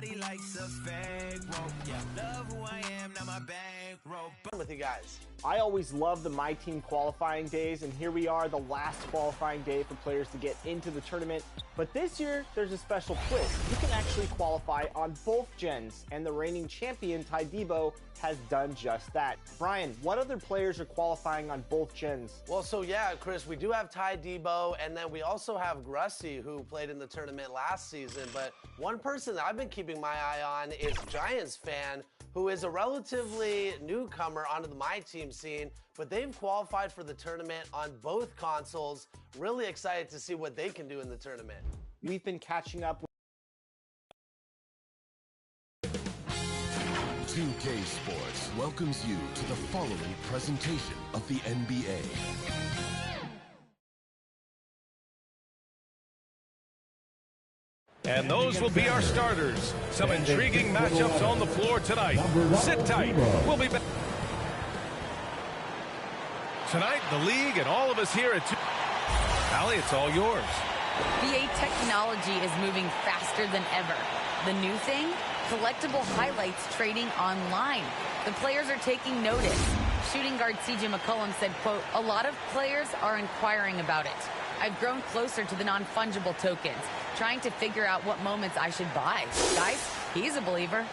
Nobody likes a fake rope. Yeah, love who I am, not my bankroll. With you guys. I always love the My Team qualifying days, and here we are, the last qualifying day for players to get into the tournament. But this year, there's a special twist. You can actually qualify on both gens, and the reigning champion, Ty Debo, has done just that. Brian, what other players are qualifying on both gens? Well, so yeah, Chris, we do have Ty Debo, and then we also have Grussie, who played in the tournament last season. But one person that I've been keeping my eye on is Giants fan, who is a relatively newcomer onto the My Team scene, but they've qualified for the tournament on both consoles. Really excited to see what they can do in the tournament. We've been catching up with 2K Sports welcomes you to the following presentation of the NBA. And those will be our starters. Some intriguing matchups on the floor tonight. Sit tight. We'll be back. Tonight, the league and all of us here at 2. Allie, it's all yours. SBA technology is moving faster than ever. The new thing? Collectible highlights trading online. The players are taking notice. Shooting guard CJ McCollum said, quote, "A lot of players are inquiring about it. I've grown closer to the non-fungible tokens, trying to figure out what moments I should buy." Guys, he's a believer.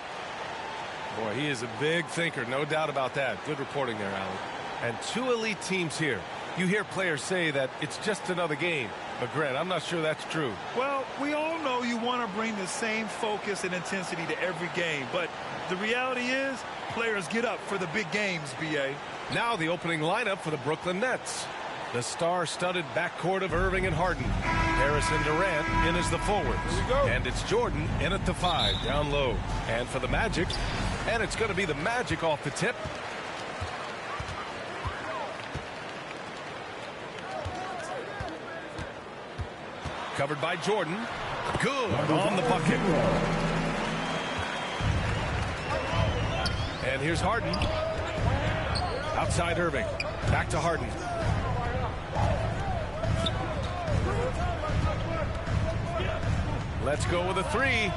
Boy, he is a big thinker, no doubt about that. Good reporting there, Allie. And two elite teams here. You hear players say that it's just another game. But, Grant, I'm not sure that's true. Well, we all know you want to bring the same focus and intensity to every game. But the reality is, players get up for the big games, B.A. Now the opening lineup for the Brooklyn Nets. The star-studded backcourt of Irving and Harden. Harris and Durant in as the forwards. And it's Jordan in at the 5, down low. And for the Magic, and it's going to be the Magic off the tip. Covered by Jordan. Good on the bucket. And here's Harden. Outside Irving. Back to Harden. Let's go with a 3.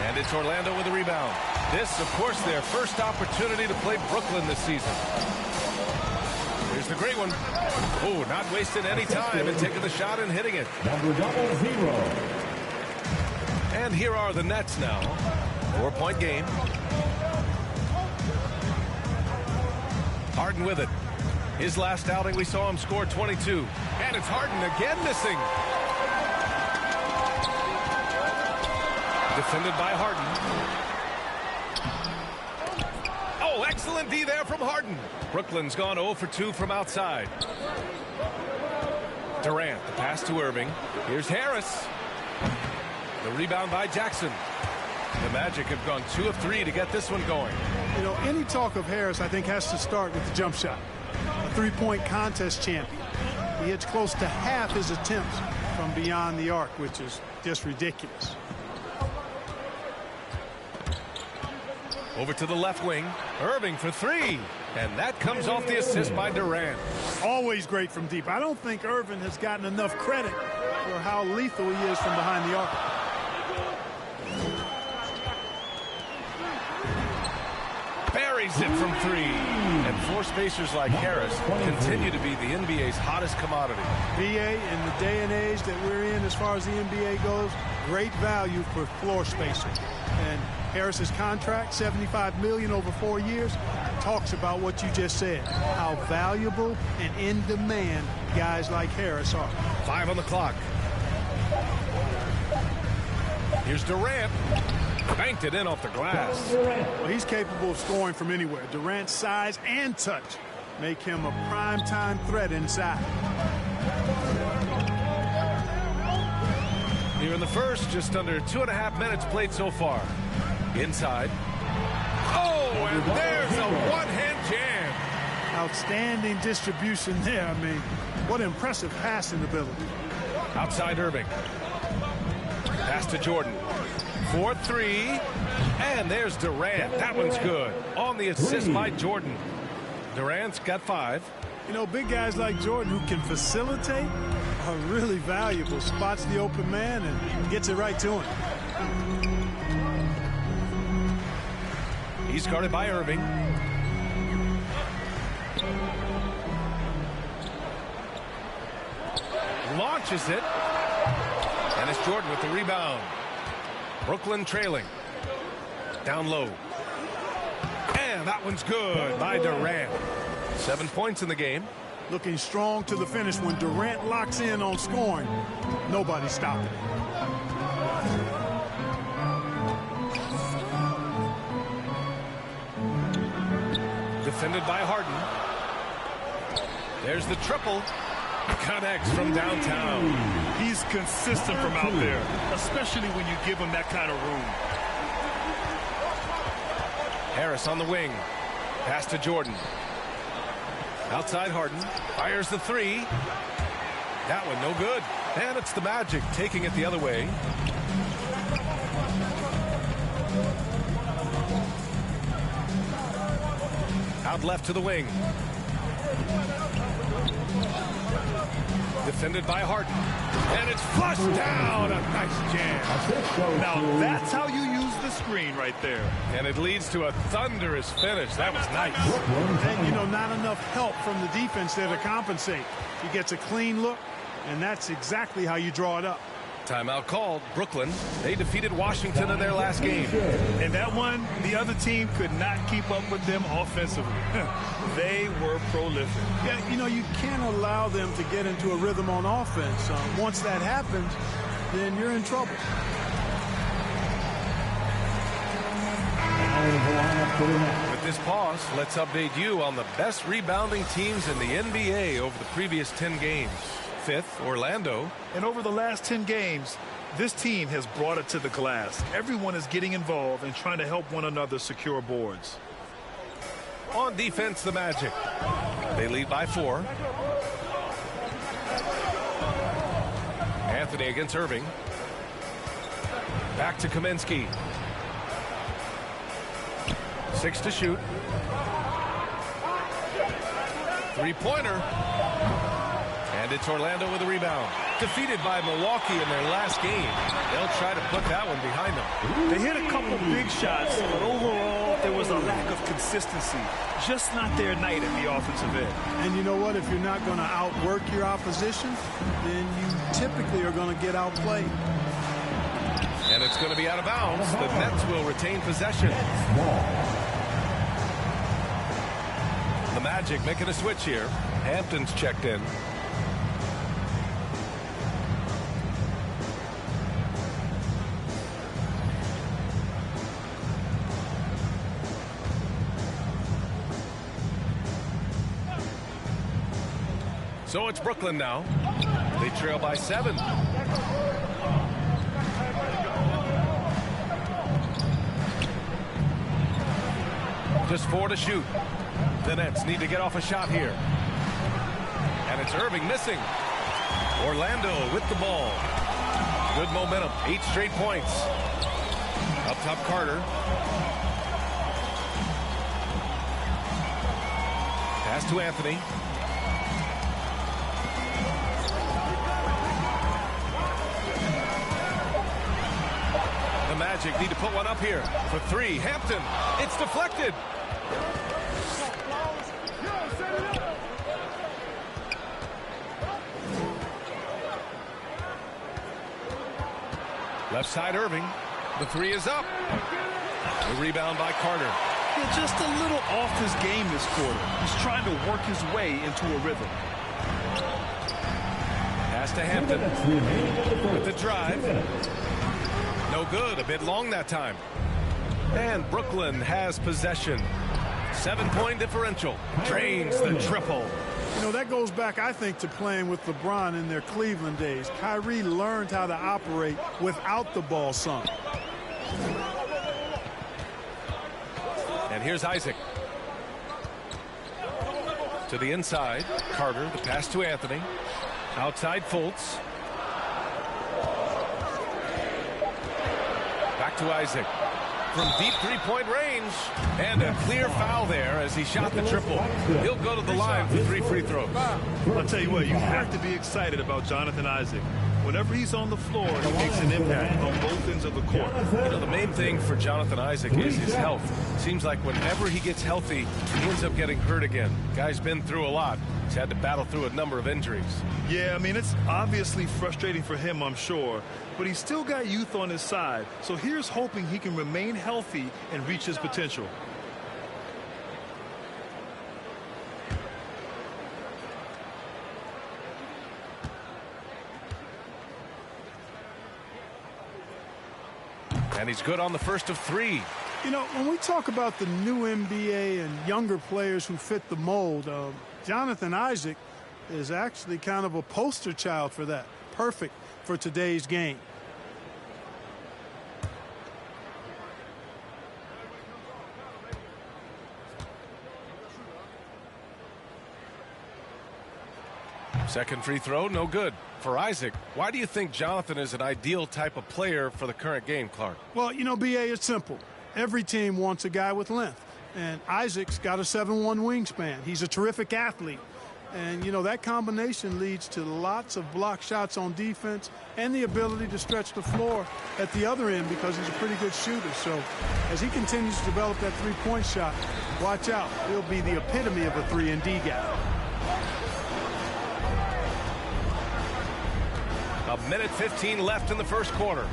And it's Orlando with a rebound. This, of course, their first opportunity to play Brooklyn this season. Here's the great one. Oh, not wasting any time and taking the shot and hitting it. Number 00. And here are the Nets now. 4-point game. Harden with it. His last outing, we saw him score 22. And it's Harden again missing. Defended by Harden. Oh, excellent D there from Harden. Brooklyn's gone 0 for 2 from outside. Durant, the pass to Irving. Here's Harris. The rebound by Jackson. The Magic have gone 2 of 3 to get this one going. You know, any talk of Harris, I think, has to start with the jump shot. A three-point contest champion. He hits close to half his attempts from beyond the arc, which is just ridiculous. Over to the left wing. Irving for 3. And that comes off the assist by Durant. Always great from deep. I don't think Irving has gotten enough credit for how lethal he is from behind the arc. Buries it from 3. And floor spacers like Harris continue to be the NBA's hottest commodity. VA, in the day and age that we're in as far as the NBA goes, great value for floor spacers. And Harris's contract, $75 million over 4 years, talks about what you just said, how valuable and in demand guys like Harris are. 5 on the clock. Here's Durant. Banked it in off the glass. Well, he's capable of scoring from anywhere. Durant's size and touch make him a prime-time threat inside. Here in the first, just under 2.5 minutes played so far. Inside. Oh, and there's a one-hand jam. Outstanding distribution there. I mean, what impressive passing ability. Outside Irving. Pass to Jordan. 4-3. And there's Durant. That one's good. On the assist by Jordan. Durant's got 5. You know, big guys like Jordan who can facilitate are really valuable. Spots the open man and gets it right to him. He's guarded by Irving. Launches it. And it's Jordan with the rebound. Brooklyn trailing. Down low. And that one's good by Durant. 7 points in the game. Looking strong to the finish. When Durant locks in on scoring, nobody's stopping it. Defended by Harden. There's the triple. Connects from downtown. He's consistent from out there, especially when you give him that kind of room. Harris on the wing. Pass to Jordan. Outside Harden. Fires the three. That one no good. And it's the Magic taking it the other way. Out left to the wing. Defended by Harden. And it's flushed down. A nice jam. Now that's how you use the screen right there. And it leads to a thunderous finish. That was nice. And, you know, not enough help from the defense there to compensate. He gets a clean look, and that's exactly how you draw it up. Timeout called. Brooklyn. They defeated Washington in their last game. And that one, the other team could not keep up with them offensively. They were prolific. Yeah, you know, you can't allow them to get into a rhythm on offense. Once that happens, then you're in trouble. With this pause, let's update you on the best rebounding teams in the NBA over the previous 10 games. Fifth, Orlando. And over the last 10 games, this team has brought it to the glass. Everyone is getting involved and trying to help one another secure boards. On defense, the Magic. They lead by 4. Anthony against Irving. Back to Kaminsky. 6 to shoot. Three-pointer. And it's Orlando with a rebound. Defeated by Milwaukee in their last game. They'll try to put that one behind them. They hit a couple big shots, but overall, there was a lack of consistency. Just not their night at the offensive end. And you know what? If you're not going to outwork your opposition, then you typically are going to get outplayed. And it's going to be out of bounds. The Nets will retain possession. The Magic making a switch here. Hampton's checked in. So it's Brooklyn now. They trail by 7. Just 4 to shoot. The Nets need to get off a shot here. And it's Irving missing. Orlando with the ball. Good momentum. 8 straight points. Up top, Carter. Pass to Anthony. The Magic need to put one up here for 3. Hampton. It's deflected. Left side, Irving. The 3 is up. The rebound by Carter. Yeah, just a little off his game this quarter. He's trying to work his way into a rhythm. Pass to Hampton. With the drive. No good. A bit long that time. And Brooklyn has possession. 7-point differential. Drains the triple. You know, that goes back, I think, to playing with LeBron in their Cleveland days. Kyrie learned how to operate without the ball some. And here's Isaac. To the inside. Carter, the pass to Anthony. Outside Fultz. Back to Isaac. From deep three-point range. And a clear foul there as he shot the triple. He'll go to the line for 3 free throws. I'll tell you what, you have to be excited about Jonathan Isaac. Whenever he's on the floor, he makes an impact on both ends of the court. You know, the main thing for Jonathan Isaac is his health. Seems like whenever he gets healthy, he ends up getting hurt again. Guy's been through a lot. He's had to battle through a number of injuries. Yeah, I mean, it's obviously frustrating for him, I'm sure, but he's still got youth on his side. So here's hoping he can remain healthy and reach his potential. And he's good on the first of 3. You know, when we talk about the new NBA and younger players who fit the mold, Jonathan Isaac is actually kind of a poster child for that. Perfect for today's game. Second free throw, no good. For Isaac, why do you think Jonathan is an ideal type of player for the current game, Clark? Well, you know, B.A., it's simple. Every team wants a guy with length. And Isaac's got a 7'1" wingspan. He's a terrific athlete. And, you know, that combination leads to lots of block shots on defense and the ability to stretch the floor at the other end because he's a pretty good shooter. So as he continues to develop that three-point shot, watch out. He'll be the epitome of a 3-and-D guy. A minute 15 left in the first quarter.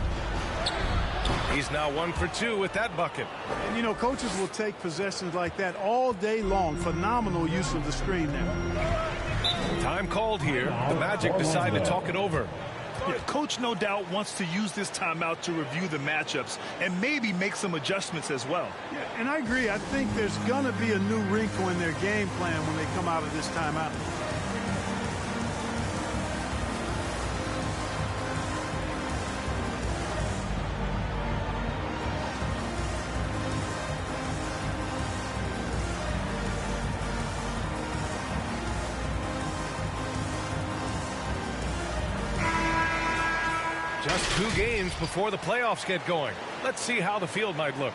He's now 1 for 2 with that bucket. And, you know, coaches will take possessions like that all day long. Phenomenal use of the screen there. Time called here. The Magic decide to talk it over. Yeah, Coach no doubt wants to use this timeout to review the matchups and maybe make some adjustments as well. Yeah, and I agree. I think there's going to be a new wrinkle in their game plan when they come out of this timeout. Just 2 games before the playoffs get going. Let's see how the field might look.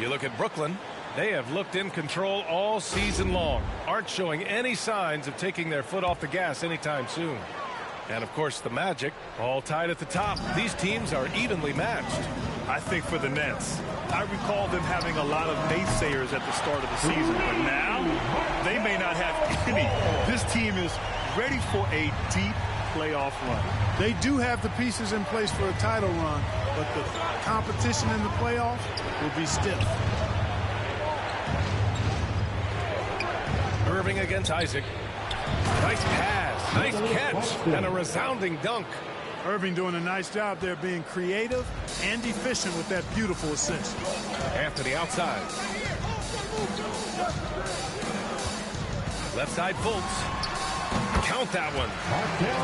You look at Brooklyn. They have looked in control all season long. Aren't showing any signs of taking their foot off the gas anytime soon. And, of course, the Magic, all tied at the top. These teams are evenly matched. I think for the Nets, I recall them having a lot of naysayers at the start of the season, but now they may not have any. This team is ready for a deep playoff run. They do have the pieces in place for a title run, but the competition in the playoffs will be stiff. Irving against Isaac. Nice pass, nice catch, and a resounding dunk. Irving doing a nice job there being creative and efficient with that beautiful assist. Anthony outside. Left side Fultz. Count that one.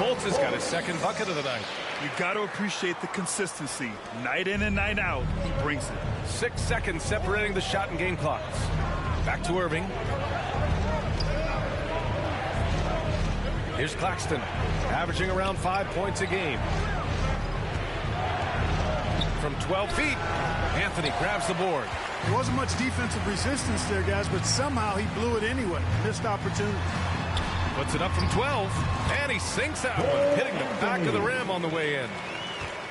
Fultz has got his second bucket of the night. You got to appreciate the consistency. Night in and night out, he brings it. 6 seconds separating the shot and game clocks. Back to Irving. Here's Claxton, averaging around 5 points a game. From 12 feet, Anthony grabs the board. There wasn't much defensive resistance there, guys, but somehow he blew it anyway. Missed opportunity. Puts it up from 12, and he sinks that one, hitting the back of the rim on the way in.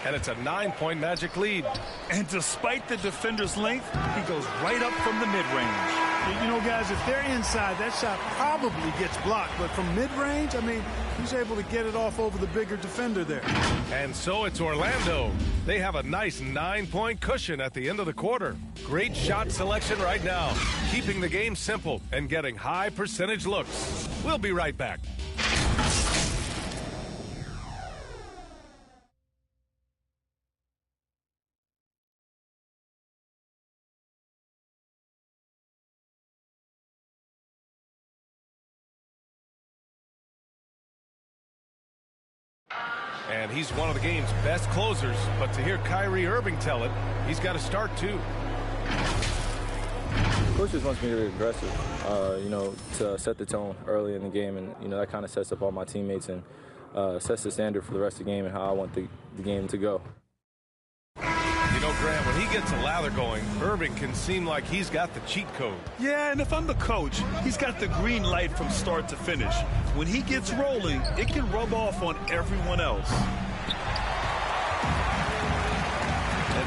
And it's a 9-point Magic lead. And despite the defender's length, he goes right up from the mid-range. You know, guys, if they're inside, that shot probably gets blocked. But from mid-range, I mean, he's able to get it off over the bigger defender there. And so it's Orlando. They have a nice 9-point cushion at the end of the quarter. Great shot selection right now, keeping the game simple and getting high percentage looks. We'll be right back. And he's one of the game's best closers, but to hear Kyrie Irving tell it, he's got to start too. Coach just wants me to be aggressive, you know, to set the tone early in the game, and you know that kind of sets up all my teammates and sets the standard for the rest of the game and how I want the game to go. You know, Grant, when he gets a lather going, Irving can seem like he's got the cheat code. Yeah, and if I'm the coach, he's got the green light from start to finish. When he gets rolling, it can rub off on everyone else.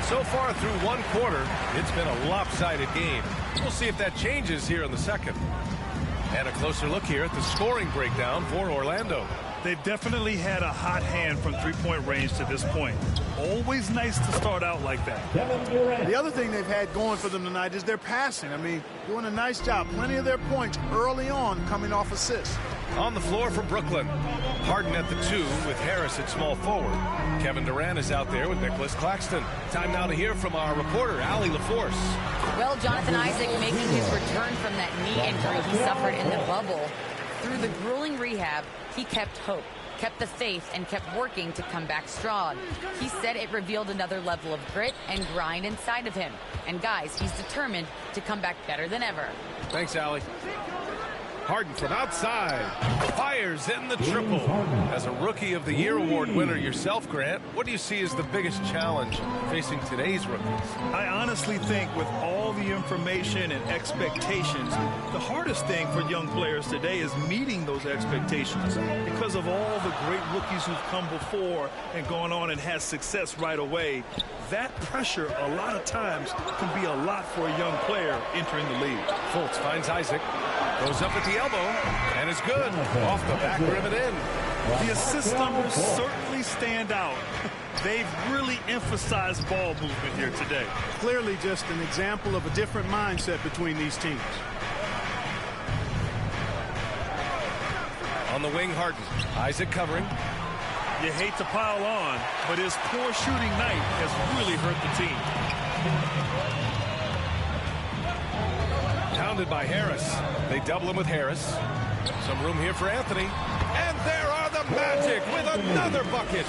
So far through one quarter, it's been a lopsided game. We'll see if that changes here in the second. And a closer look here at the scoring breakdown for Orlando. They've definitely had a hot hand from three-point range to this point. Always nice to start out like that. The other thing they've had going for them tonight is their passing. I mean, doing a nice job. Plenty of their points early on coming off assists. On the floor for Brooklyn, Harden at the 2 with Harris at small forward. Kevin Durant is out there with Nicholas Claxton. Time now to hear from our reporter, Allie LaForce. Well, Jonathan Isaac making his return from that knee injury he suffered in the bubble. Through the grueling rehab, he kept hope, kept the faith, and kept working to come back strong. He said it revealed another level of grit and grind inside of him. And guys, he's determined to come back better than ever. Thanks, Allie. Harden from outside fires in the triple. As a Rookie of the Year award winner yourself, Grant, what do you see as the biggest challenge facing today's rookies? I honestly think with all the information and expectations, the hardest thing for young players today is meeting those expectations because of all the great rookies who've come before and gone on and had success right away. That pressure a lot of times can be a lot for a young player entering the league. Fultz finds Isaac. Goes up at the elbow and is good. Off the back rim and in. The assist numbers certainly stand out. They've really emphasized ball movement here today. Clearly just an example of a different mindset between these teams. On the wing, Harden. Isaac covering. You hate to pile on, but his poor shooting night has really hurt the team. Pounded by Harris. They double him with Harris. Some room here for Anthony. And there are the Magic with another bucket.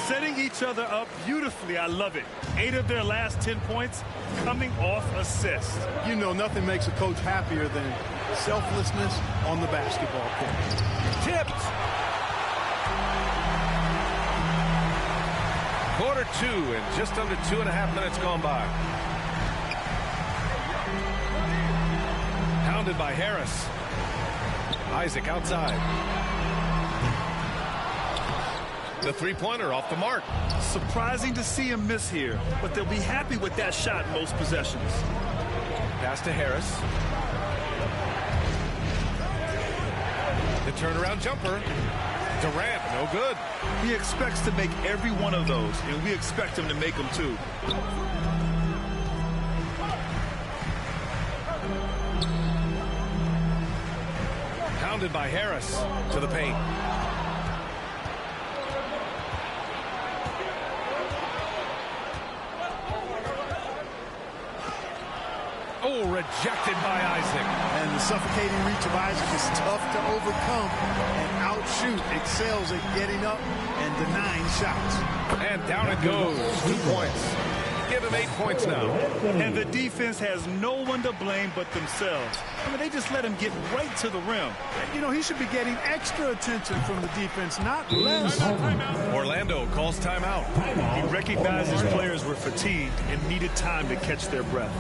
Setting each other up beautifully. I love it. 8 of their last 10 points coming off assists. You know, nothing makes a coach happier than selflessness on the basketball court. Tipped. Quarter 2 and just under 2.5 minutes gone by. Pounded by Harris. Isaac outside. The three-pointer off the mark. Surprising to see him miss here, but they'll be happy with that shot most possessions. Pass to Harris. The turnaround jumper. Durant, no good. He expects to make every one of those, and we expect him to make them too. Pounded by Harris to the paint. Oh, rejected by Isaac. And the suffocating reach of Isaac is tough to overcome and outshoot. Excels at getting up and denying shots. And down it goes. 2 points. Give him 8 points now. And the defense has no one to blame but themselves. I mean, they just let him get right to the rim. You know, he should be getting extra attention from the defense, not less. Orlando calls timeout. He recognized his players were fatigued and needed time to catch their breath.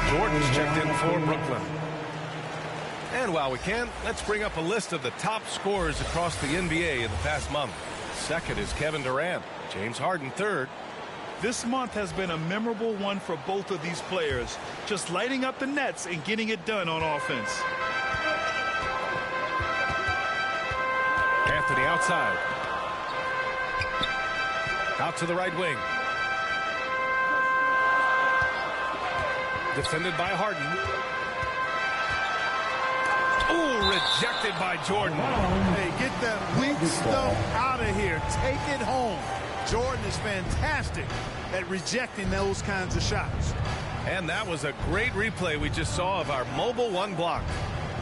Jordan's checked in for Brooklyn. And while we can, let's bring up a list of the top scorers across the NBA in the past month. Second is Kevin Durant. James Harden third. This month has been a memorable one for both of these players, just lighting up the Nets and getting it done on offense. Anthony outside. Out to the right wing. Defended by Harden. Oh, rejected by Jordan. Hey, get that weak stuff out of here. Take it home. Jordan is fantastic at rejecting those kinds of shots. And that was a great replay we just saw of our mobile one block.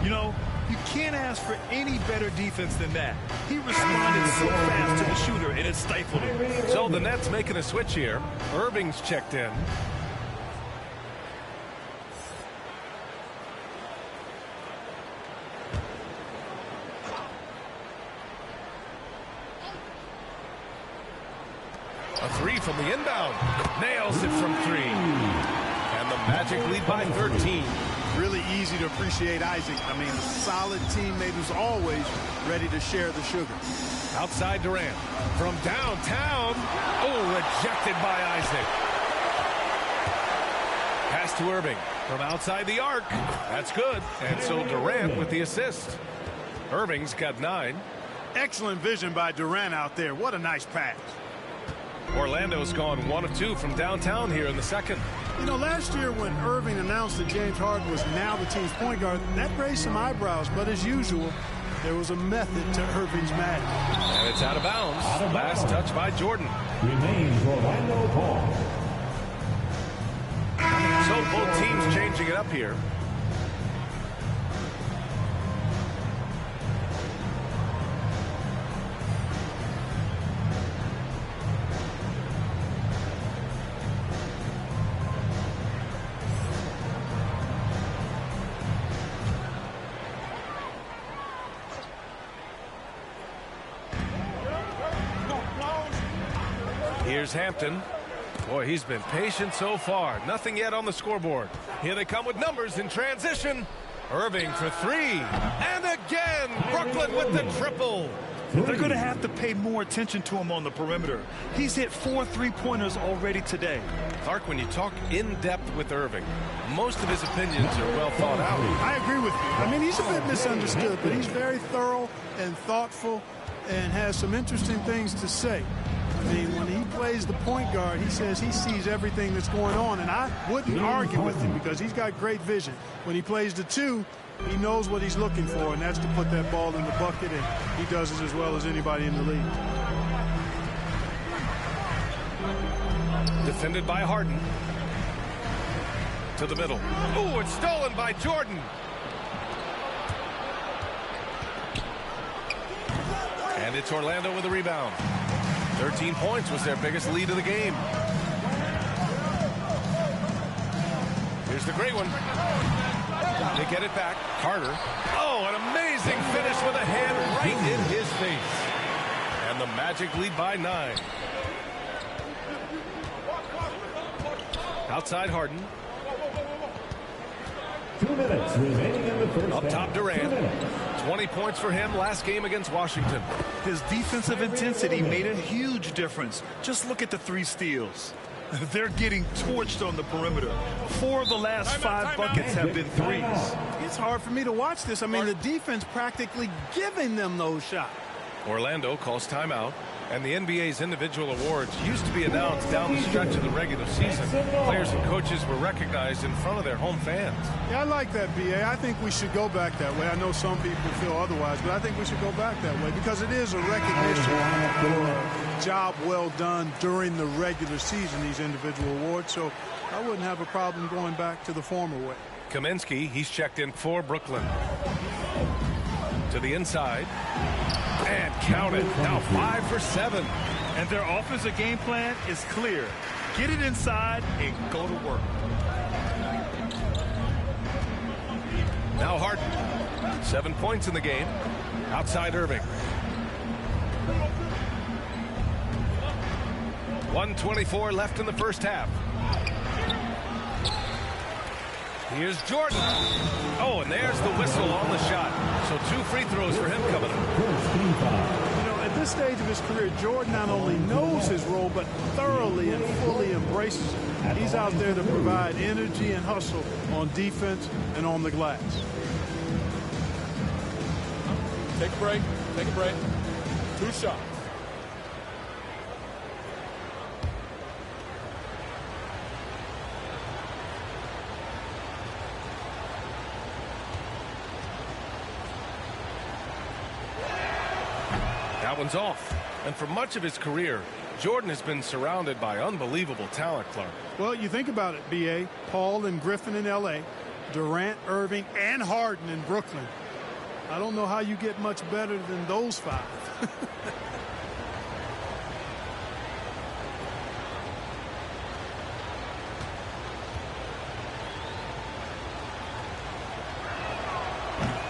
You know, you can't ask for any better defense than that. He responded so fast to the shooter, and it stifled him. So the Nets making a switch here. Irving's checked in. Irving inbound. Nails it from 3. And the Magic lead by 13. Really easy to appreciate Isaac. I mean, a solid teammate who's always ready to share the sugar. Outside Durant. From downtown. Oh, rejected by Isaac. Pass to Irving. From outside the arc. That's good. And so Durant with the assist. Irving's got 9. Excellent vision by Durant out there. What a nice pass. Orlando's gone 1 of 2 from downtown here in the second. You know, last year when Irving announced that James Harden was now the team's point guard, that raised some eyebrows. But as usual, there was a method to Irving's madness. And it's out of bounds. Last touch by Jordan. Remains Orlando ball. So both teams changing it up here. Here's Hampton. Boy, he's been patient so far. Nothing yet on the scoreboard. Here they come with numbers in transition. Irving for 3. And again, Brooklyn with the triple. They're going to have to pay more attention to him on the perimeter. He's hit 4 3-pointers already today. Clark, when you talk in depth with Irving, most of his opinions are well thought out. I agree with you. I mean, he's a bit misunderstood, but he's very thorough and thoughtful and has some interesting things to say. I mean, when he plays the point guard, he says he sees everything that's going on, and I wouldn't argue with him because he's got great vision. When he plays the 2, he knows what he's looking for, and that's to put that ball in the bucket, and he does it as well as anybody in the league. Defended by Harden. To the middle. Oh, it's stolen by Jordan. And it's Orlando with a rebound. 13 points was their biggest lead of the game. Here's the great one. They get it back. Carter. Oh, an amazing finish with a hand right in his face. And the Magic lead by 9. Outside Harden. 2 minutes remaining in the first. Up top Durant. 20 points for him last game against Washington. His defensive intensity made a huge difference. Just look at the 3 steals. They're getting torched on the perimeter. 4 of the last 5 buckets have been 3s. It's hard for me to watch this. I mean, the defense practically giving them those shots. Orlando calls timeout. And the NBA's individual awards used to be announced down the stretch of the regular season. Players and coaches were recognized in front of their home fans. Yeah, I like that, B.A. I think we should go back that way. I know some people feel otherwise, but I think we should go back that way because it is a recognition for a job well done during the regular season, these individual awards. So I wouldn't have a problem going back to the former way. Kaminsky, he's checked in for Brooklyn. To the inside. And count it. Now 5 for 7. And their offensive game plan is clear. Get it inside and go to work. Now Harden. 7 points in the game. Outside Irving. 1:24 left in the first half. Here's Jordan. Oh, and there's the whistle on the shot. So 2 free throws for him coming up. You know, at this stage of his career, Jordan not only knows his role, but thoroughly and fully embraces it. He's out there to provide energy and hustle on defense and on the glass. Take a break. Take a break. 2 shots. That one's off. And for much of his career, Jordan has been surrounded by unbelievable talent, Clark. Well, you think about it, B.A. Paul and Griffin in L.A., Durant, Irving, and Harden in Brooklyn. I don't know how you get much better than those 5.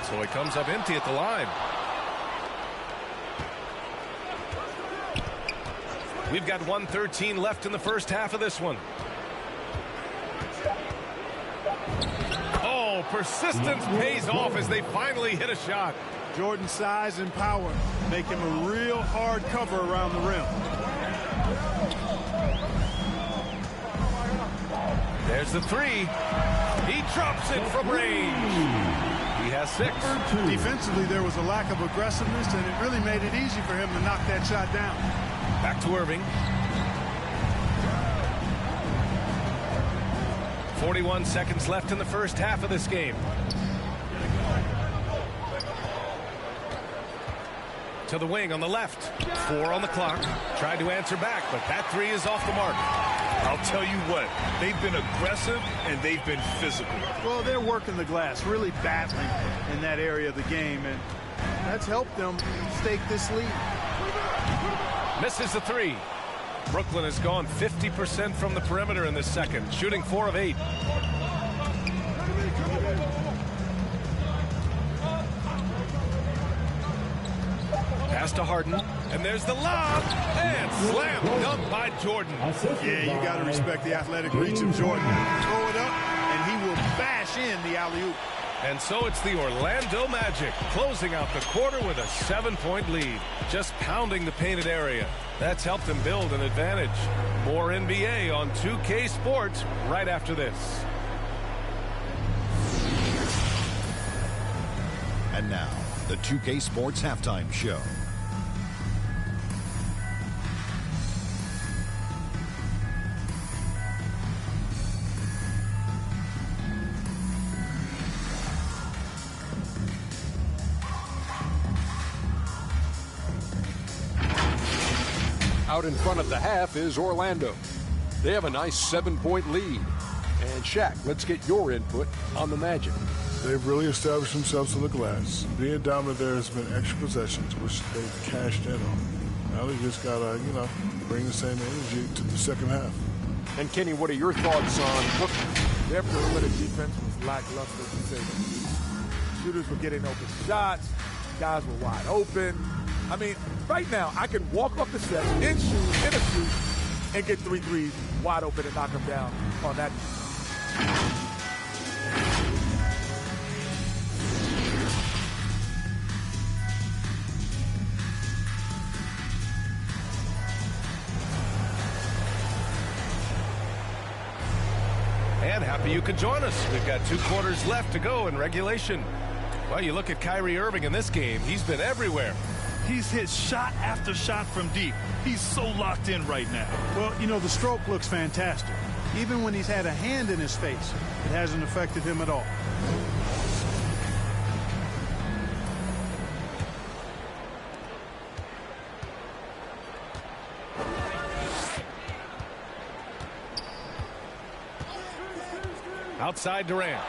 So he comes up empty at the line. We've got 1:13 left in the first half of this one. Oh, persistence pays off as they finally hit a shot. Jordan's size and power make him a real hard cover around the rim. There's the three. He drops it from range. He has 6. Defensively, there was a lack of aggressiveness, and it really made it easy for him to knock that shot down. Back to Irving. 41 seconds left in the first half of this game. To the wing on the left. 4 on the clock. Tried to answer back, but that 3 is off the mark. I'll tell you what, they've been aggressive and they've been physical. Well, they're working the glass, really battling in that area of the game, and that's helped them stake this lead. Misses the 3. Brooklyn has gone 50% from the perimeter in this second, shooting 4 of 8. Pass to Harden, and there's the lob, and slam dunk by Jordan. Yeah, you got to respect the athletic reach of Jordan. Throw it up, and he will bash in the alley-oop. And so it's the Orlando Magic closing out the quarter with a 7-point lead, just pounding the painted area. That's helped them build an advantage. More NBA on 2K Sports right after this. And now, the 2K Sports Halftime Show. Out in front of the half is Orlando. They have a nice 7-point lead. And Shaq, let's get your input on the Magic. They've really established themselves on the glass. Being dominant there has been extra possessions, which they've cashed in on. Now they just got to, bring the same energy to the second half. And Kenny, what are your thoughts on Brooklyn? Their perimeter defense was lackluster, to say the least. Shooters were getting open shots. Guys were wide open. I mean, right now, I can walk off the set, in a shoot, and get 3 threes wide open and knock them down on that. And happy you could join us. We've got 2 quarters left to go in regulation. Well, you look at Kyrie Irving in this game. He's been everywhere. He's hit shot after shot from deep. He's so locked in right now. Well, the stroke looks fantastic. Even when he's had a hand in his face, it hasn't affected him at all. Outside Durant.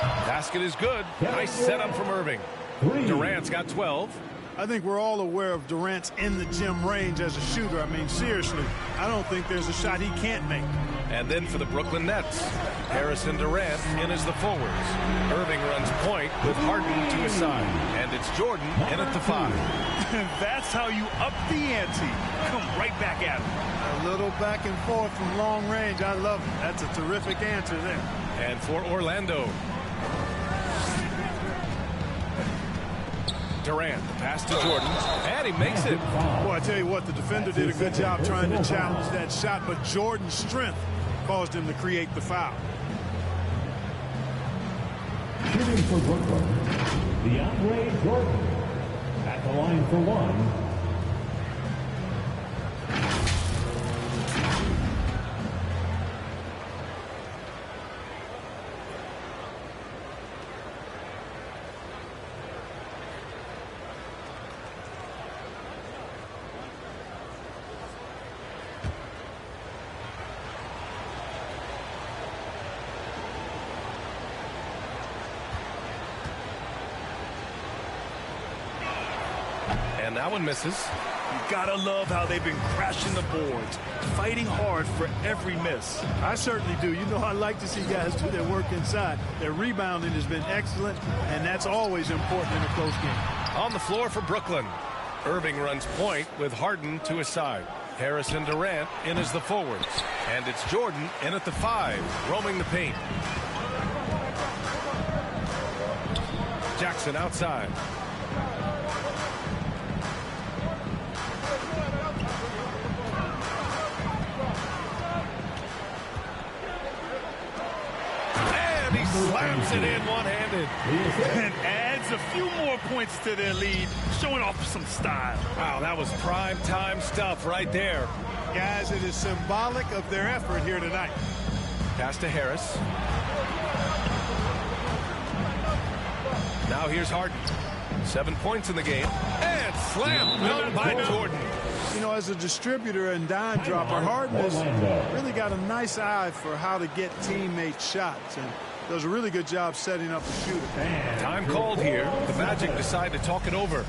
Basket is good. Nice setup from Irving. Durant's got 12. I think we're all aware of Durant's in-the-gym range as a shooter. I mean, seriously, I don't think there's a shot he can't make. And then for the Brooklyn Nets, Harris and Durant in as the forwards. Irving runs point with Harden to his side. And it's Jordan in at the 5. That's how you up the ante. Come right back at him. A little back and forth from long range. I love it. That's a terrific answer there. And for Orlando, Durant, the pass to Jordan, and he makes it. Well, I tell you what, the defender did a good job trying to challenge that shot, but Jordan's strength caused him to create the foul. Shooting for Brooklyn, DeAndre Jordan at the line for 1. And that one misses. You gotta love how they've been crashing the boards, fighting hard for every miss. I certainly do. I like to see guys do their work inside. Their rebounding has been excellent, and that's always important in a close game. On the floor for Brooklyn, Irving runs point with Harden to his side. Harris and Durant in as the forwards. And it's Jordan in at the 5, roaming the paint. Jackson outside. And he slams it in one-handed. And adds a few more points to their lead, showing off some style. Wow, that was prime time stuff right there. Guys, it is symbolic of their effort here tonight. Pass to Harris. Now here's Harden. 7 points in the game. And slammed down by Jordan. You know, as a distributor and dime dropper, Harden has really got a nice eye for how to get teammates shots and does a really good job setting up a shooter. Time called here. The Magic decide to talk it over.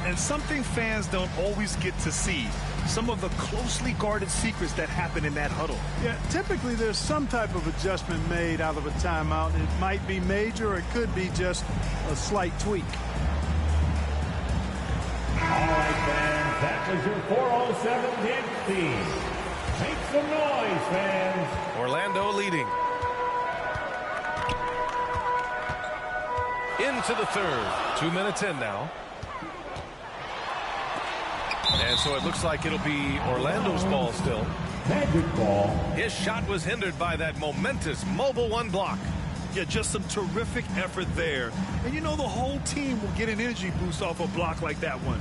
And something fans don't always get to see. Some of the closely guarded secrets that happen in that huddle. Yeah, typically there's some type of adjustment made out of a timeout. It might be major or it could be just a slight tweak. All right, fans, that was your 407 game team. Make some noise, fans. Orlando leading. Into the third. 2 minutes in now. And so it looks like it'll be Orlando's ball still. Magic ball. His shot was hindered by that momentous mobile one block. Yeah, just some terrific effort there. And you know the whole team will get an energy boost off a block like that one.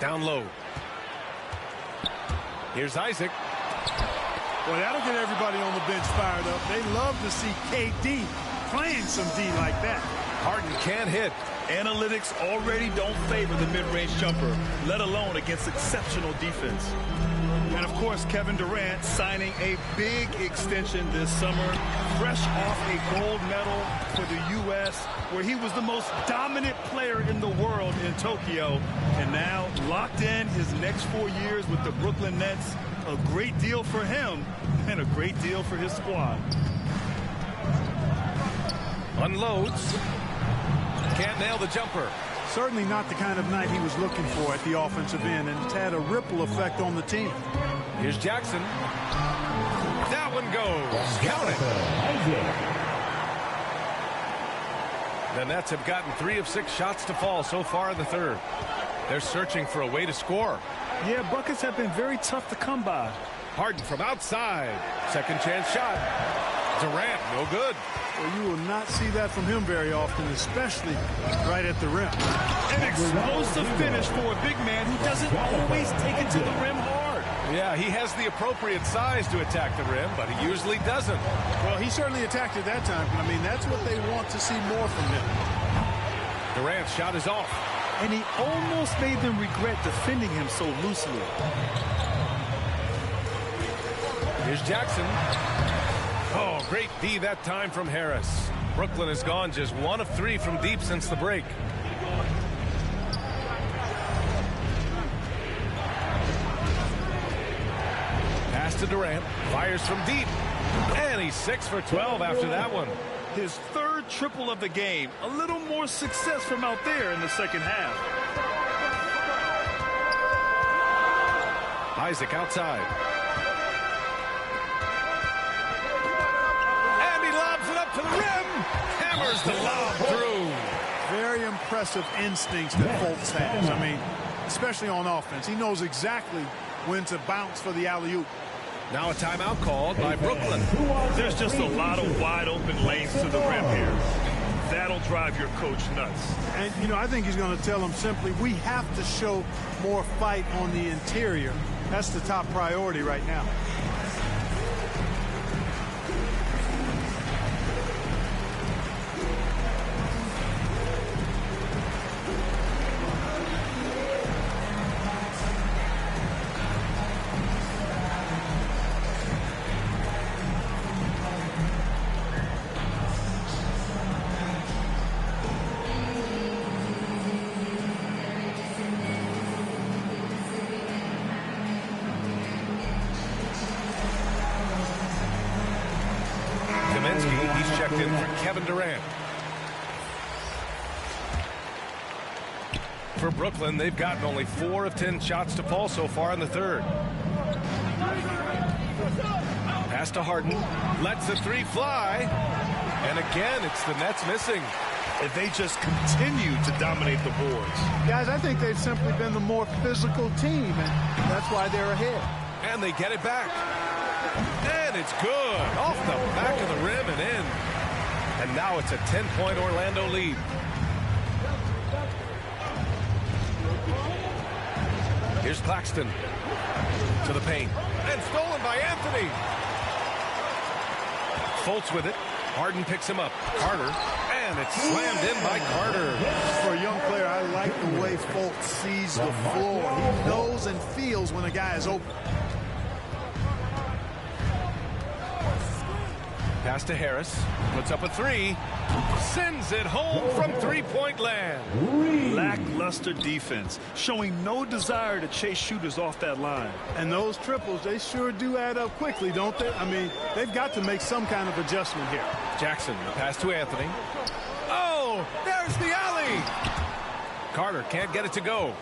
Down low. Here's Isaac. Well, that'll get everybody on the bench fired up. They love to see KD playing some D like that. Harden can't hit. Analytics already don't favor the mid-range jumper, let alone against exceptional defense. And, of course, Kevin Durant signing a big extension this summer, fresh off a gold medal for the U.S., where he was the most dominant player in the world in Tokyo. And now locked in his next 4 years with the Brooklyn Nets. A great deal for him and a great deal for his squad. Unloads. Can't nail the jumper. Certainly not the kind of night he was looking for at the offensive end, and it's had a ripple effect on the team. Here's Jackson. That one goes. Count it. The Nets have gotten 3 of 6 shots to fall so far in the third. They're searching for a way to score. Yeah, buckets have been very tough to come by. Harden from outside. Second chance shot. Durant, no good. Well, you will not see that from him very often, especially right at the rim. An explosive finish for a big man who doesn't always take it to the rim hard. Yeah, he has the appropriate size to attack the rim, but he usually doesn't. Well, he certainly attacked it that time. I mean, that's what they want to see more from him. Durant's shot is off. And he almost made them regret defending him so loosely. Here's Jackson. Oh, great D that time from Harris. Brooklyn has gone just 1 of 3 from deep since the break. Pass to Durant. Fires from deep. And he's 6 for 12 after that one. His third triple of the game. A little more success from out there in the second half. Isaac outside. And he lobs it up to the rim. Hammers the lob through. Very impressive instincts that Fultz has. I mean, especially on offense. He knows exactly when to bounce for the alley-oop. Now a timeout called by Brooklyn. There's just a lot of wide open lanes to the rim here. That'll drive your coach nuts. And, you know, I think he's going to tell them simply, we have to show more fight on the interior. That's the top priority right now. Kaminsky. He's checked in for Kevin Durant. For Brooklyn, they've gotten only 4 of 10 shots to fall so far in the third. Pass to Harden. Lets the three fly. And again, it's the Nets missing. If they just continue to dominate the boards. Guys, I think they've simply been the more physical team, and that's why they're ahead. And they get it back. And it's good. Off the back of the rim and in. And now it's a 10-point Orlando lead. Here's Claxton to the paint. And stolen by Anthony. Fultz with it. Harden picks him up. Carter. And it's slammed in by Carter. For a young player, I like the way Fultz sees the floor. He knows and feels when a guy is open. Pass to Harris. Puts up a three. Sends it home from three-point land. Lackluster defense, showing no desire to chase shooters off that line. And those triples, they sure do add up quickly, don't they? I mean, they've got to make some kind of adjustment here. Jackson, the pass to Anthony. Oh, there's the alley. Carter can't get it to go.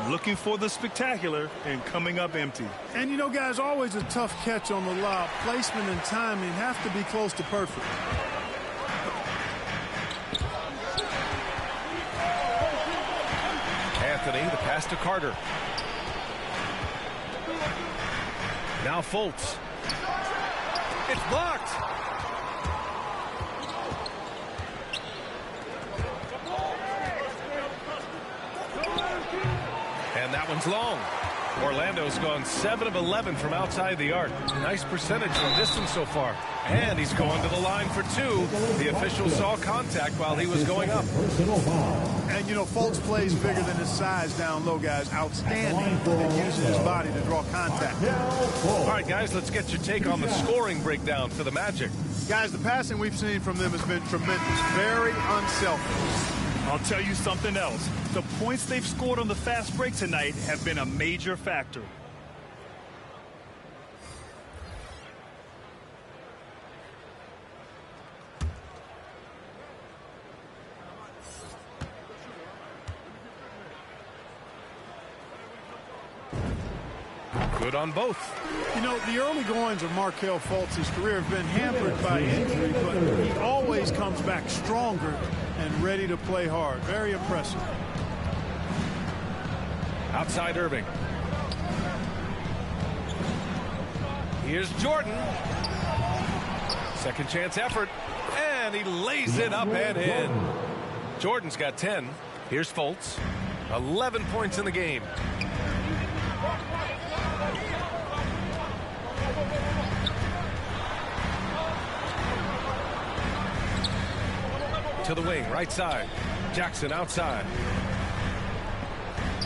Looking for the spectacular and coming up empty. And, you know, guys, always a tough catch on the lob. Placement and timing have to be close to perfect. Anthony, the pass to Carter. Now Fultz. It's blocked. And that one's long. Orlando's gone 7 of 11 from outside the arc. Nice percentage from distance so far. And he's going to the line for 2. The official saw contact while he was going up. And, you know, Fultz plays bigger than his size down low, guys. Outstanding at using his body to draw contact. All right, guys, let's get your take on the scoring breakdown for the Magic. Guys, the passing we've seen from them has been tremendous. Very unselfish. I'll tell you something else. The points they've scored on the fast break tonight have been a major factor. Good on both. You know, the early goings of Markelle Fultz's career have been hampered by injury, but he always comes back stronger and ready to play hard. Very impressive. Outside Irving. Here's Jordan. Second chance effort. And he lays it up and in. Jordan's got 10. Here's Fultz. 11 points in the game. To the wing, right side. Jackson outside.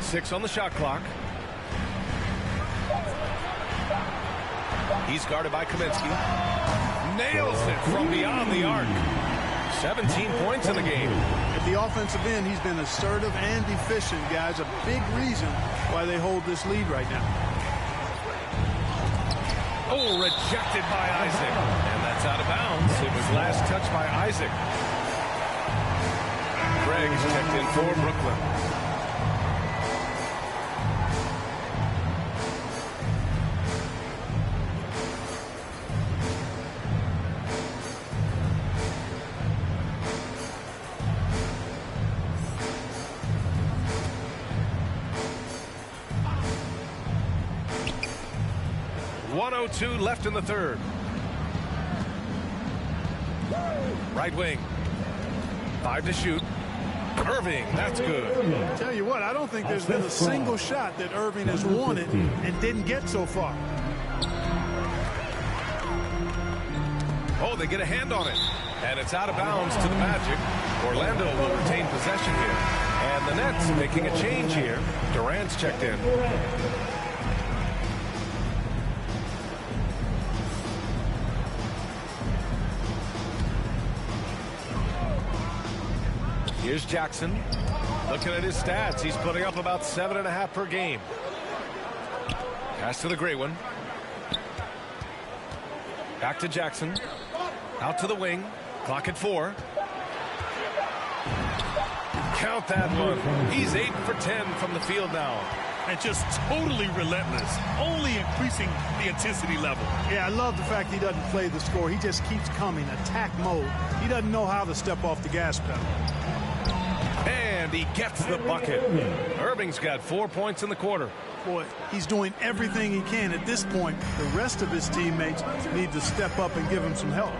6 on the shot clock. He's guarded by Kaminsky. Nails it from beyond the arc. 17 points in the game. At the offensive end, he's been assertive and efficient, guys. A big reason why they hold this lead right now. Oh, rejected by Isaac. And that's out of bounds. It was last touched by Isaac. Greg's checked in for Brooklyn. .102 left in the third. Right wing. 5 to shoot. Irving, that's good. Tell you what, I don't think there's been a single shot that Irving has wanted and didn't get so far. Oh, they get a hand on it. And it's out of bounds to the Magic. Orlando will retain possession here. And the Nets making a change here. Durant's checked in. Here's Jackson. Looking at his stats, he's putting up about 7.5 per game. Pass to the gray one. Back to Jackson. Out to the wing. Clock at 4. Count that one. He's 8 for 10 from the field now. And just totally relentless, only increasing the intensity level. Yeah, I love the fact he doesn't play the score. He just keeps coming, attack mode. He doesn't know how to step off the gas pedal. And he gets the bucket. Irving's got 4 points in the quarter. Boy, he's doing everything he can. At this point, the rest of his teammates need to step up and give him some help.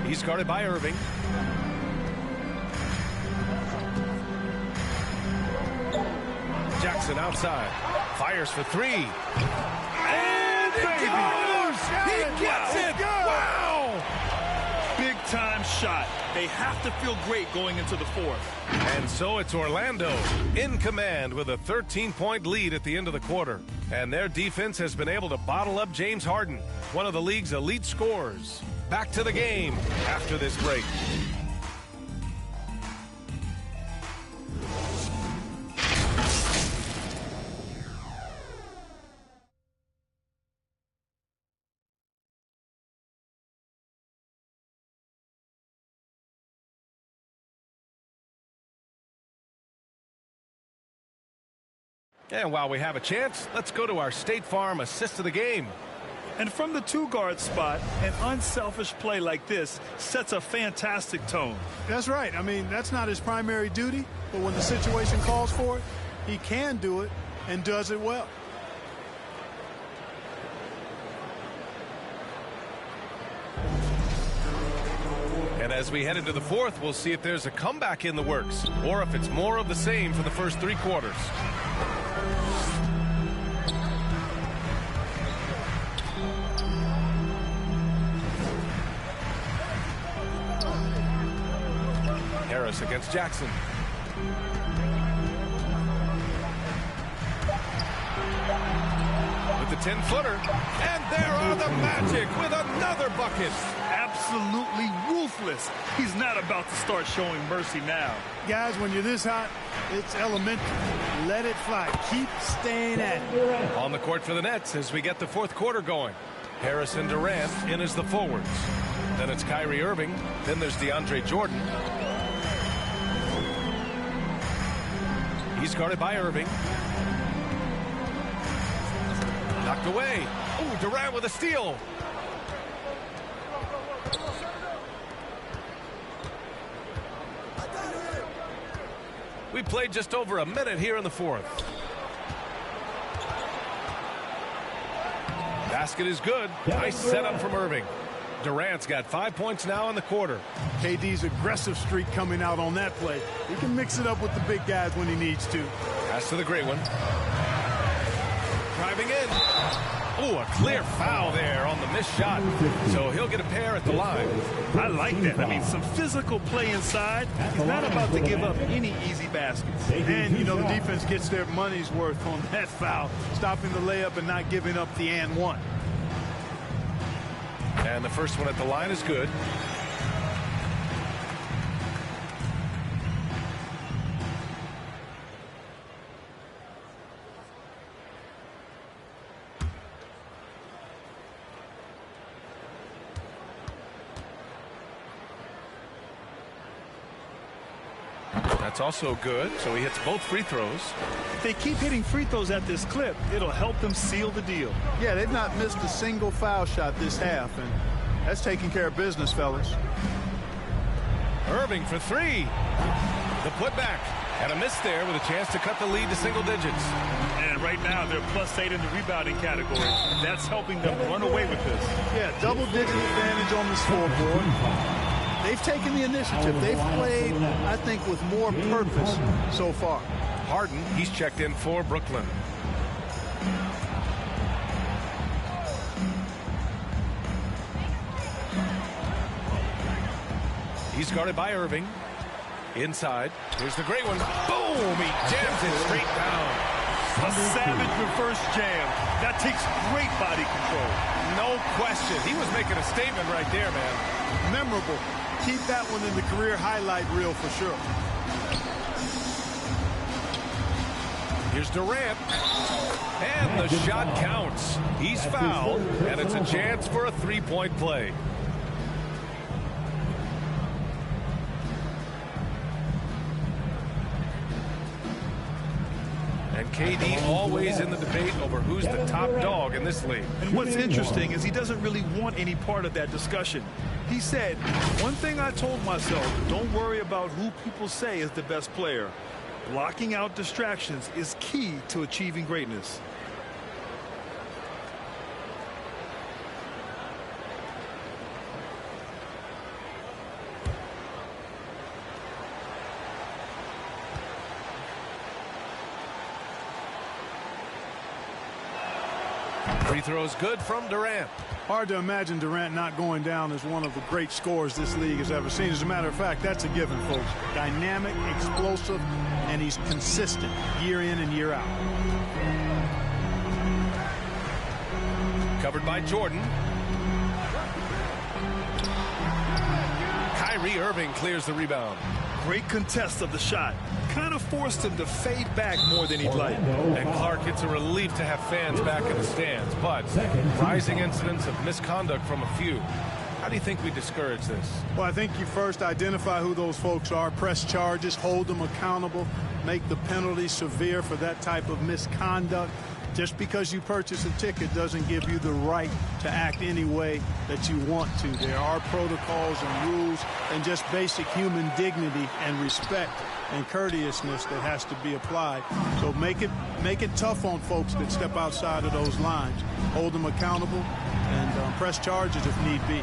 He's guarded by Irving. Jackson outside. Fires for 3. And it goes! He gets it! Wow! Big-time shot. They have to feel great going into the fourth. And so it's Orlando in command with a 13-point lead at the end of the quarter. And their defense has been able to bottle up James Harden, one of the league's elite scorers. Back to the game after this break. And while we have a chance, let's go to our State Farm assist of the game. And from the 2-guard spot, an unselfish play like this sets a fantastic tone. That's right. I mean, that's not his primary duty, but when the situation calls for it, he can do it and does it well. And as we head into the fourth, we'll see if there's a comeback in the works or if it's more of the same for the first 3 quarters. Harris against Jackson. With the 10-footer. And there are the Magic with another bucket. Absolutely ruthless. He's not about to start showing mercy now. Guys, when you're this hot, it's elementary. Let it fly. Keep staying at it. On the court for the Nets as we get the fourth quarter going. Harris and Durant in as the forwards. Then it's Kyrie Irving. Then there's DeAndre Jordan. He's guarded by Irving. Knocked away. Oh, Durant with a steal. We played just over a minute here in the fourth. Basket is good. Nice setup from Irving. Durant's got 5 points now in the quarter. KD's aggressive streak coming out on that play. He can mix it up with the big guys when he needs to. Pass to the great one. Driving in. Oh, a clear foul there on the missed shot. So he'll get a pair at the line. I like that. I mean, some physical play inside. He's not about to give up any easy baskets. And, you know, the defense gets their money's worth on that foul, stopping the layup and not giving up the and one. And the first one at the line is good. That's also good, so he hits both free throws. If they keep hitting free throws at this clip, it'll help them seal the deal. Yeah, they've not missed a single foul shot this half, and that's taking care of business, fellas. Irving for 3. The putback. And a miss there with a chance to cut the lead to single digits. And right now, they're +8 in the rebounding category. That's helping them run away with this. Yeah, double-digit advantage on the scoreboard. They've taken the initiative. They've played, I think, with more purpose so far. Harden, he's checked in for Brooklyn. He's guarded by Irving. Inside. Here's the great one. Boom! He jams it straight down. A savage reverse jam. That takes great body control. No question. He was making a statement right there, man. Memorable. Keep that one in the career highlight reel for sure. Here's Durant. And the shot counts. He's fouled, and it's a chance for a three-point play. And KD always in the debate over who's the top dog in this league. And what's interesting is he doesn't really want any part of that discussion. He said, one thing I told myself, don't worry about who people say is the best player. Blocking out distractions is key to achieving greatness. Free throws good from Durant. Hard to imagine Durant not going down as one of the great scorers this league has ever seen. As a matter of fact, that's a given, folks. Dynamic, explosive, and he's consistent year in and year out. Covered by Jordan. Kyrie Irving clears the rebound. Great contest of the shot. Kind of forced him to fade back more than he'd like. And Clark, it's a relief to have fans back in the stands, but rising incidents of misconduct from a few. How do you think we discourage this? Well, I think you first identify who those folks are, press charges, hold them accountable, make the penalty severe for that type of misconduct. Just because you purchase a ticket doesn't give you the right to act any way that you want to. There are protocols and rules and just basic human dignity and respect and courteousness that has to be applied. So make it tough on folks that step outside of those lines. Hold them accountable and press charges if need be.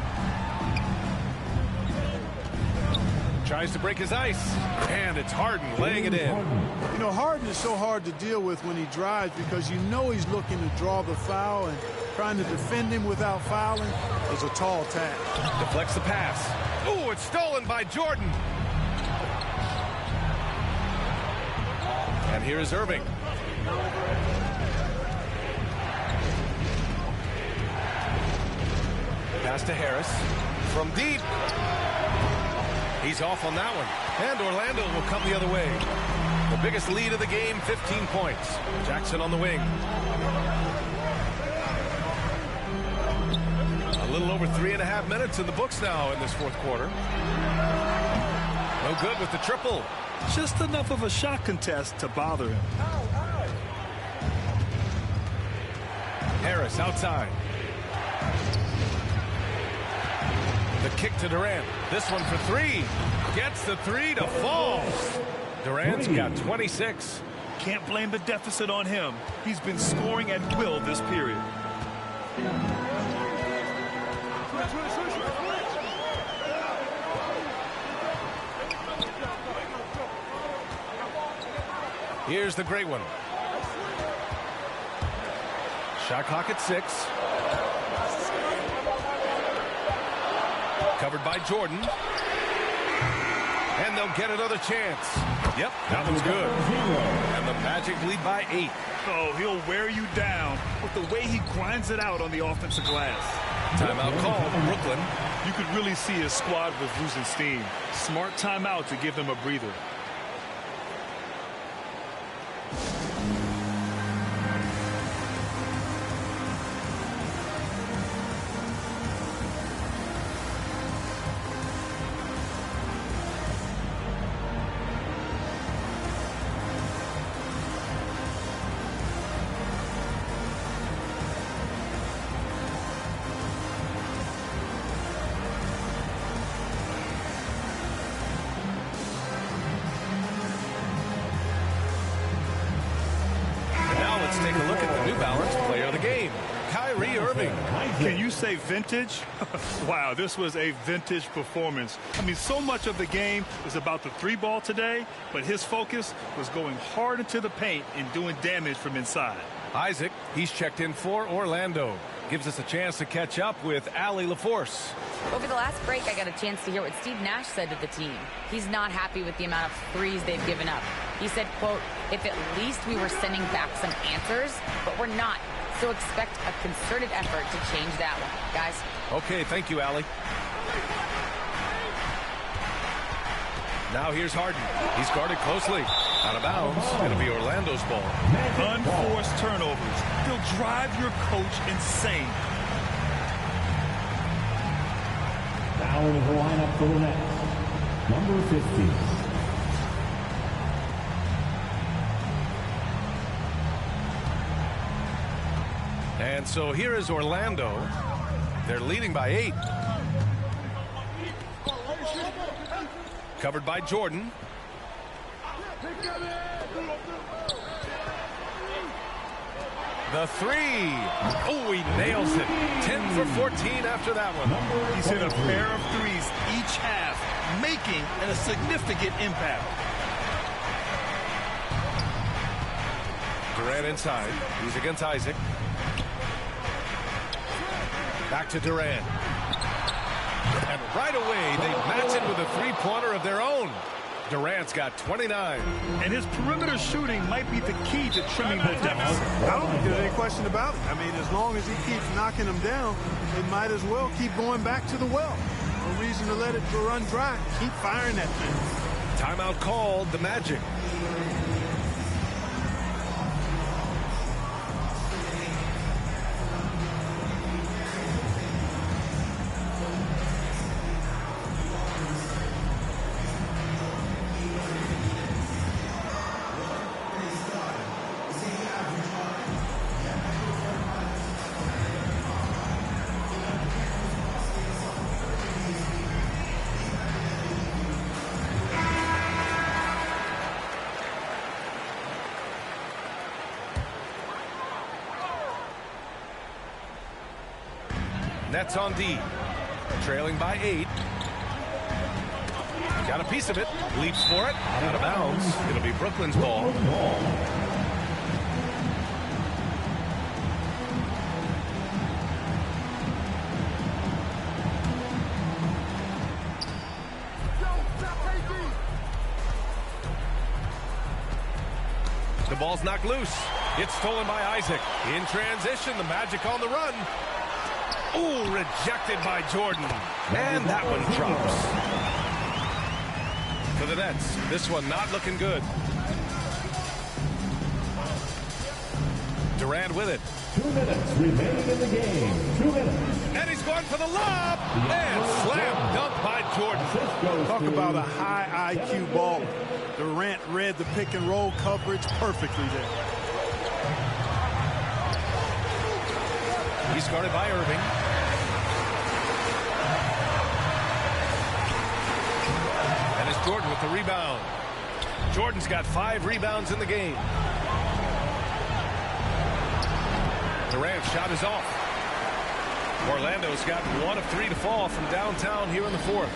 Tries to break his ice, and it's Harden laying it in. You know, Harden is so hard to deal with when he drives because you know he's looking to draw the foul, and trying to defend him without fouling is a tall task. Deflects the pass. Ooh, it's stolen by Jordan. And here is Irving. Pass to Harris. From deep. He's off on that one. And Orlando will come the other way. The biggest lead of the game, 15 points. Jackson on the wing. A little over 3.5 minutes in the books now in this fourth quarter. No good with the triple. Just enough of a shot contest to bother him. Harris outside. The kick to Durant. This one for three. Gets the three to fall. Durant's got 26. Can't blame the deficit on him. He's been scoring at will this period. Here's the great one. Shot clock at 6. Covered by Jordan. And they'll get another chance. Yep, that one's good. And the Magic lead by 8. Oh, he'll wear you down with the way he grinds it out on the offensive glass. Timeout called, Brooklyn. You could really see his squad was losing steam. Smart timeout to give them a breather. Take a look at the New Balance player of the game, Kyrie Irving. Can you say vintage? Wow, this was a vintage performance. I mean, so much of the game is about the three ball today, but his focus was going hard into the paint and doing damage from inside. Isaac, he's checked in for Orlando. Gives us a chance to catch up with Allie LaForce. Over the last break, I got a chance to hear what Steve Nash said to the team. He's not happy with the amount of threes they've given up. He said, quote, if at least we were sending back some answers, but we're not. So expect a concerted effort to change that one, guys. Okay, thank you, Allie. Now here's Harden. He's guarded closely. Out of bounds. It'll be Orlando's ball. Unforced turnovers. They'll drive your coach insane. Now in the lineup for the Nets, number 15. And so here is Orlando. They're leading by 8. Covered by Jordan. The 3. Oh, he nails it. 10 for 14 after that one. He's hit a pair of threes each half, making a significant impact. Durant inside. He's against Isaac. Back to Durant. And right away, they match it with a three-pointer of their own. Durant's got 29. And his perimeter shooting might be the key to trimming the deficit. I don't think there's any question about it. I mean, as long as he keeps knocking them down, they might as well keep going back to the well. No reason to let it run dry. Keep firing that thing. Timeout called, the Magic. Nets on D. Trailing by 8. Got a piece of it. Leaps for it. Out of bounds. It'll be Brooklyn's ball. The ball's knocked loose. It's stolen by Isaac. In transition, the Magic on the run. Ooh, rejected by Jordan. And that one drops. For the Nets, this one not looking good. Durant with it. 2 minutes remaining in the game. 2 minutes. And he's going for the lob. And slam dunk by Jordan. Talk about a high IQ baller. Durant read the pick and roll coverage perfectly there. He's guarded by Irving. And it's Jordan with the rebound. Jordan's got 5 rebounds in the game. Durant's shot is off. Orlando's got 1 of 3 to fall from downtown here in the 4th.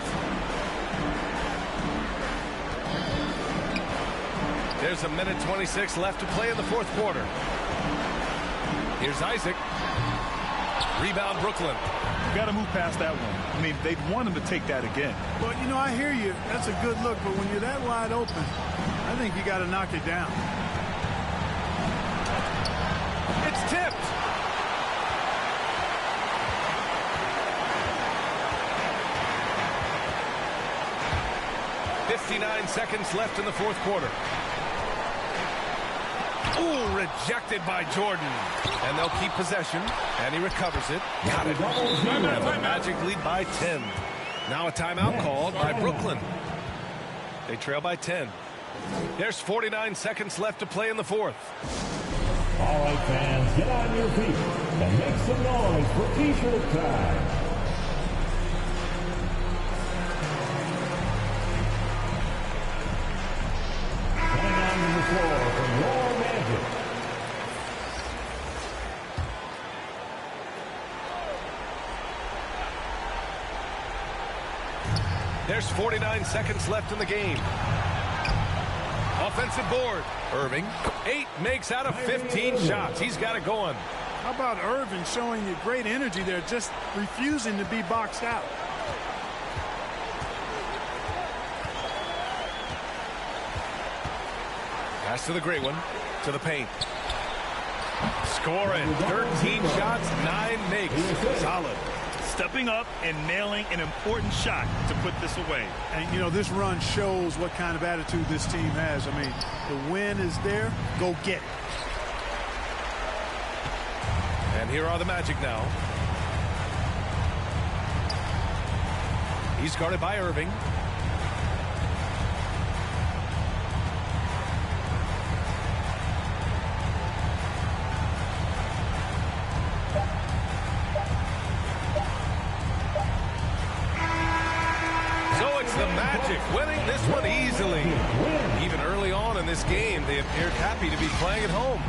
There's a minute 26 left to play in the 4th quarter. Here's Isaac. Rebound Brooklyn. You got to move past that one. I mean, they'd want him to take that again. But, you know, I hear you. That's a good look. But when you're that wide open, I think you got to knock it down. It's tipped. .59 seconds left in the 4th quarter. Ooh, rejected by Jordan. And they'll keep possession. And he recovers it. Got it. And the Magic lead by 10. Now a timeout called by Brooklyn. They trail by 10. There's 49 seconds left to play in the 4th. All right, fans, get on your feet and make some noise for T-shirt time. Coming onto the floor from your Magic. There's 49 seconds left in the game. Offensive board. Irving, 8 makes out of 15 shots. He's got it going. How about Irving showing you great energy there, just refusing to be boxed out? Pass to the great one, to the paint. Scoring, 13 shots, 9 makes. Solid. stepping up and nailing an important shot to put this away. And, you know, this run shows what kind of attitude this team has. I mean, the win is there. Go get it. And here are the Magic now. He's guarded by Irving. The Magic winning this one easily. Even early on in this game, they appeared happy to be playing at home.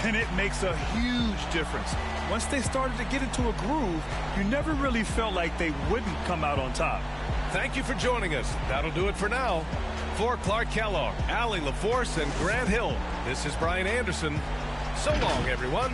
And it makes a huge difference. Once they started to get into a groove, you never really felt like they wouldn't come out on top. Thank you for joining us. That'll do it for now. For Clark Kellogg, Allie LaForce, and Grant Hill, this is Brian Anderson. So long, everyone.